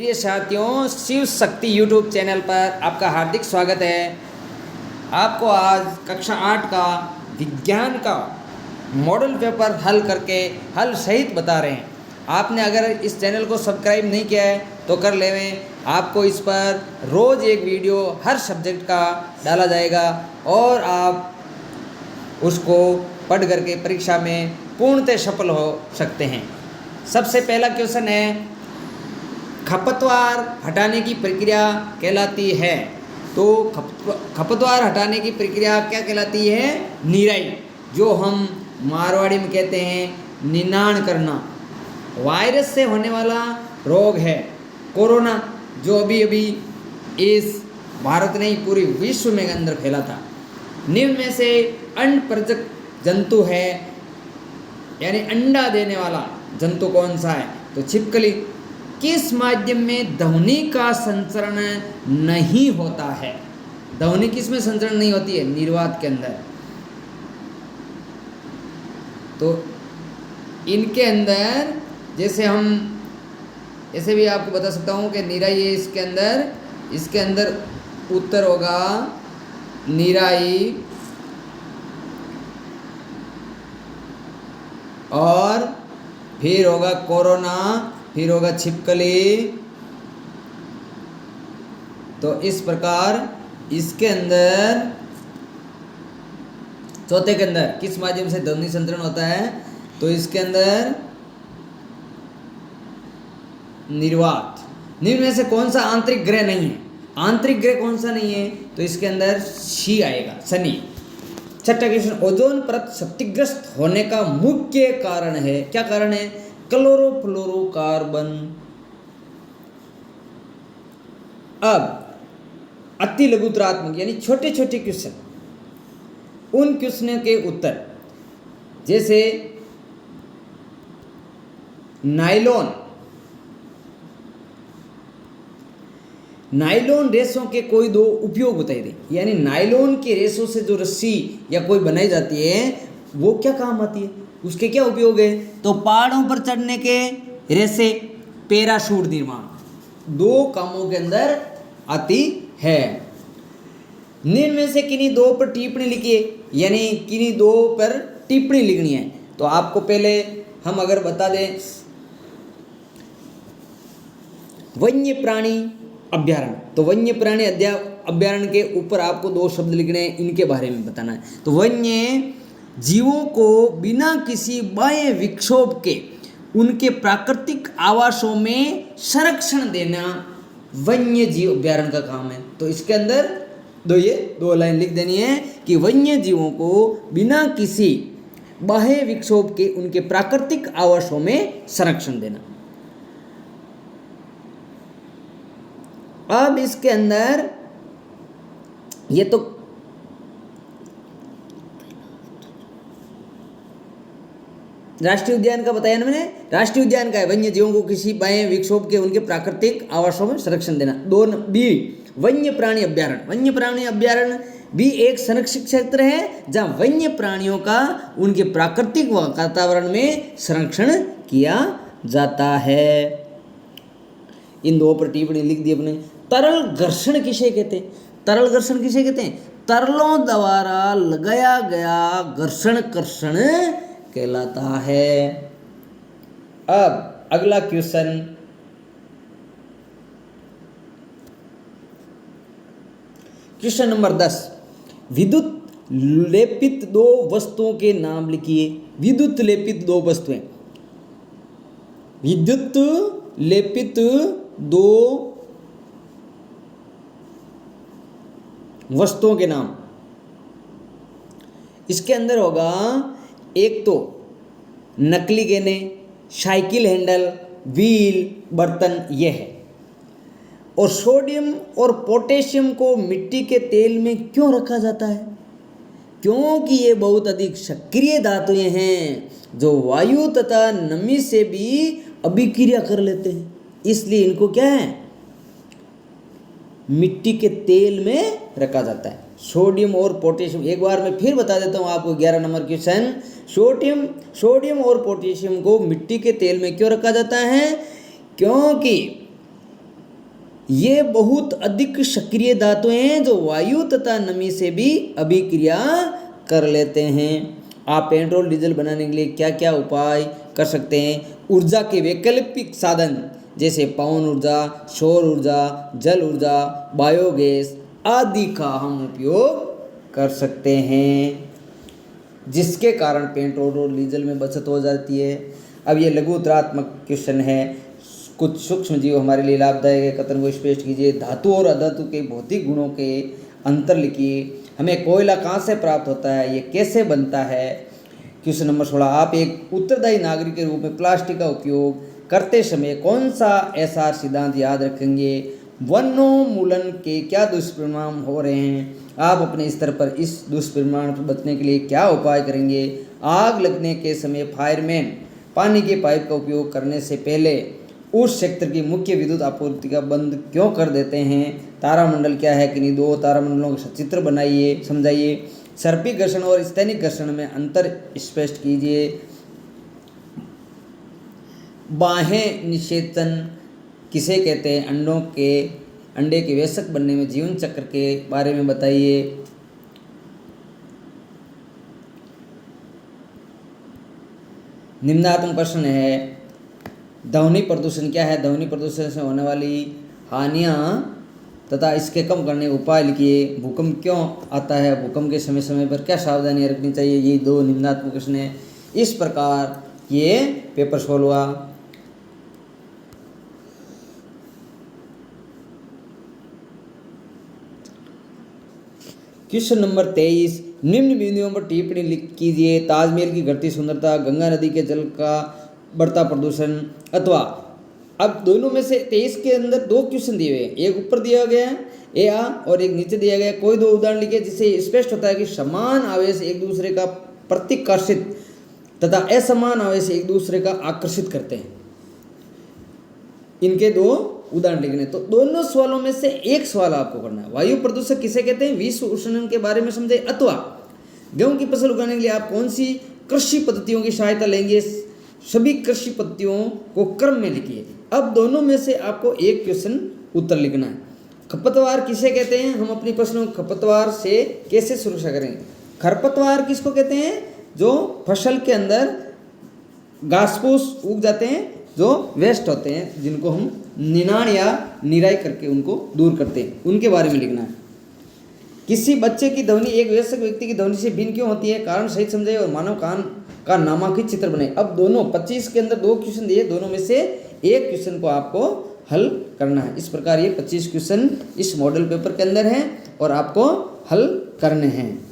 प्रिय साथियों, Shiv Shakti YouTube channel पर आपका हार्दिक स्वागत है। आपको आज कक्षा 8 का विज्ञान का मॉडल पेपर हल करके हल सहित बता रहे हैं। आपने अगर इस चैनल को सब्सक्राइब नहीं किया है तो कर लेवें। आपको इस पर रोज़ एक वीडियो हर सब्जेक्ट का डाला जाएगा और आप उसको पढ़ करके परीक्षा में पूर्णतः सफल हो सकते हैं। सबसे पहला क्वेश्चन है, खपतवार हटाने की प्रक्रिया कहलाती है। तो खपतवार हटाने की प्रक्रिया क्या कहलाती है? निराई, जो हम मारवाड़ी में कहते हैं निनाण करना। वायरस से होने वाला रोग है कोरोना, जो अभी अभी इस भारत नहीं पूरी विश्व में अंदर फैला था। निम्न में से अंडपरजक जंतु है, यानी अंडा देने वाला जंतु कौन सा है? तो छिपकली। किस माध्यम में ध्वनि का संचरण नहीं होता है? ध्वनि किस में संचरण नहीं होती है? निर्वात के अंदर। तो इनके अंदर जैसे हम ऐसे भी आपको बता सकता हूँ कि निराई है इसके अंदर उत्तर होगा निराई और फिर होगा कोरोना, फिर होगा छिपकली। तो इस प्रकार इसके अंदर चौथे के अंदर किस माध्यम से ध्वनि संचरण होता है? तो इसके अंदर निर्वात। निम्न में से कौन सा आंतरिक ग्रह नहीं है? आंतरिक ग्रह कौन सा नहीं है? तो इसके अंदर सी आएगा, शनि। छठा क्वेश्चन, ओजोन परत क्षतिग्रस्त होने का मुख्य कारण है। क्या कारण है? क्लोरोफ्लोरोकार्बन। अब अति लघुतरात्मक यानी छोटे छोटे क्वेश्चन, उन क्वेश्चनों के उत्तर जैसे नायलॉन रेशों के कोई दो उपयोग बताइए दे। यानी नायलॉन के रेशों से जो रस्सी या कोई बनाई जाती है वो क्या काम आती है, उसके क्या उपयोग है? तो पहाड़ों पर चढ़ने के रेसे, पैराशूट निर्माण, दो कामों के अंदर आती है। निम्न में से किन्हीं दो पर टिप्पणी लिखिए, यानी किन्हीं दो पर टिप्पणी लिखनी है। तो आपको पहले हम अगर बता दें, वन्य प्राणी अभ्यारण्य, तो वन्य प्राणी अभ्यारण्य के ऊपर आपको दो शब्द लिखने हैं, इनके बारे में बताना है। तो वन्य जीवों को बिना किसी बाह्य विक्षोभ के उनके प्राकृतिक आवासों में संरक्षण देना वन्य जीव अभ्यारण्य का काम है। तो इसके अंदर दो लाइन लिख देनी है कि वन्य जीवों को बिना किसी बाह्य विक्षोभ के उनके प्राकृतिक आवासों में संरक्षण देना। अब इसके अंदर ये तो राष्ट्रीय उद्यान का बताया ना मैंने, राष्ट्रीय उद्यान का है वन्य जीवों को किसी बाह्य विक्षोभ के उनके प्राकृतिक आवासों में संरक्षण देना। दो बी, वन्य प्राणी अभ्यारण्य। वन्य प्राणी अभ्यारण्य भी एक संरक्षित क्षेत्र है जहाँ वन्य प्राणियों का उनके प्राकृतिक वातावरण में संरक्षण किया जाता है। इन दो पर टिप्पणी लिख दी अपने। तरल घर्षण किसे कहते हैं? तरल घर्षण किसे कहते हैं? तरलों द्वारा लगाया गया घर्षण कर्षण कहलाता है। अब अगला क्वेश्चन, क्वेश्चन नंबर 10, विद्युत लेपित दो वस्तुओं के नाम लिखिए। विद्युत लेपित दो वस्तुएं, विद्युत लेपित दो वस्तुओं के नाम। इसके अंदर होगा एक तो नकली गेने, साइकिल हैंडल, व्हील, बर्तन, यह है। और सोडियम और पोटेशियम को मिट्टी के तेल में क्यों रखा जाता है? क्योंकि ये बहुत अधिक सक्रिय धातुएं हैं जो वायु तथा नमी से भी अभिक्रिया कर लेते हैं, इसलिए इनको क्या है? मिट्टी के तेल में रखा जाता है। सोडियम और पोटेशियम, एक बार मैं फिर बता देता हूँ आपको 11 नंबर क्वेश्चन। सोडियम और पोटेशियम को मिट्टी के तेल में क्यों रखा जाता है? क्योंकि ये बहुत अधिक सक्रिय धातु हैं जो वायु तथा नमी से भी अभिक्रिया कर लेते हैं। आप पेट्रोल डीजल बनाने के लिए क्या क्या उपाय कर सकते हैं? ऊर्जा के वैकल्पिक साधन जैसे पवन ऊर्जा, सौर ऊर्जा, जल ऊर्जा, बायोगैस आदि का हम उपयोग कर सकते हैं, जिसके कारण पेट्रोल और डीजल में बचत हो जाती है। अब ये लघु उत्तरात्मक क्वेश्चन है। कुछ सूक्ष्म जीव हमारे लिए लाभदायक है, कथन को स्पष्ट कीजिए। धातु और अधातु के भौतिक गुणों के अंतर लिखिए। हमें कोयला कहाँ से प्राप्त होता है, ये कैसे बनता है? क्वेश्चन नंबर 16, आप एक उत्तरदायी नागरिक के रूप में प्लास्टिक का उपयोग करते समय कौन सा एसआर सिद्धांत याद रखेंगे? वनोन्मूलन के क्या दुष्परिणाम हो रहे हैं? आप अपने स्तर पर इस दुष्परिणाम से बचने के लिए क्या उपाय करेंगे? आग लगने के समय फायरमैन पानी के पाइप का उपयोग करने से पहले उस क्षेत्र की मुख्य विद्युत आपूर्ति का बंद क्यों कर देते हैं? तारामंडल क्या है कि नहीं? दो तारामंडलों का चित्र बनाइए, समझाइए। सर्पिक घर्षण और स्थैनिक घर्षण में अंतर स्पष्ट कीजिए। बाह्य निषेचन किसे कहते हैं? अंडे के वयस्क बनने में जीवन चक्र के बारे में बताइए। निम्नात्मक प्रश्न है, ध्वनि प्रदूषण क्या है? ध्वनि प्रदूषण से होने वाली हानियाँ तथा इसके कम करने के उपाय लिखिए। भूकंप क्यों आता है? भूकंप के समय समय पर क्या सावधानियाँ रखनी चाहिए? ये दो निम्नात्मक प्रश्न है। इस प्रकार ये पेपर सॉल्व हुआ। क्वेश्चन नंबर 23, निम्न बिंदुओं पर टिप्पणी लिख कीजिए। ताजमहल की घटती सुंदरता, गंगा नदी के जल का बढ़ता प्रदूषण, अथवा अब दोनों में से 23 के अंदर दो क्वेश्चन दिए हुए हैं, एक ऊपर दिया गया है ए आ और एक नीचे दिया गया है। कोई दो उदाहरण लिखिए जिससे स्पष्ट होता है कि समान आवेश एक दूसरे का प्रतिकर्षित तथा असमान आवेश एक दूसरे का आकर्षित करते हैं। इनके दो उदाहरण लिखने। तो दोनों सवालों में से एक सवाल आपको करना है। वायु प्रदूषक किसे कहते हैं? विश्व उष्णन के बारे में समझे। अथवा गेहूं की फसल उगाने के लिए आप कौन सी कृषि पद्धतियों की सहायता लेंगे? सभी कृषि पद्धतियों को क्रम में लिखिए। अब दोनों में से आपको एक क्वेश्चन उत्तर लिखना है। खरपतवार किसे कहते हैं? हम अपनी फसलों को खरपतवार से कैसे सुरक्षा करेंगे? खरपतवार किसको कहते हैं? जो फसल के अंदर घास फूस उग जाते हैं, जो वेस्ट होते हैं, जिनको हम निनाण या निराई करके उनको दूर करते हैं, उनके बारे में लिखना है। किसी बच्चे की ध्वनि एक वयस्क व्यक्ति की ध्वनि से भिन्न क्यों होती है? कारण सहित समझाइए और मानव कान का नामांकित चित्र बनाइए। अब दोनों 25 के अंदर दो क्वेश्चन दिए, दोनों में से एक क्वेश्चन को आपको हल करना है। इस प्रकार ये 25 क्वेश्चन इस मॉडल पेपर के अंदर हैं और आपको हल करने हैं।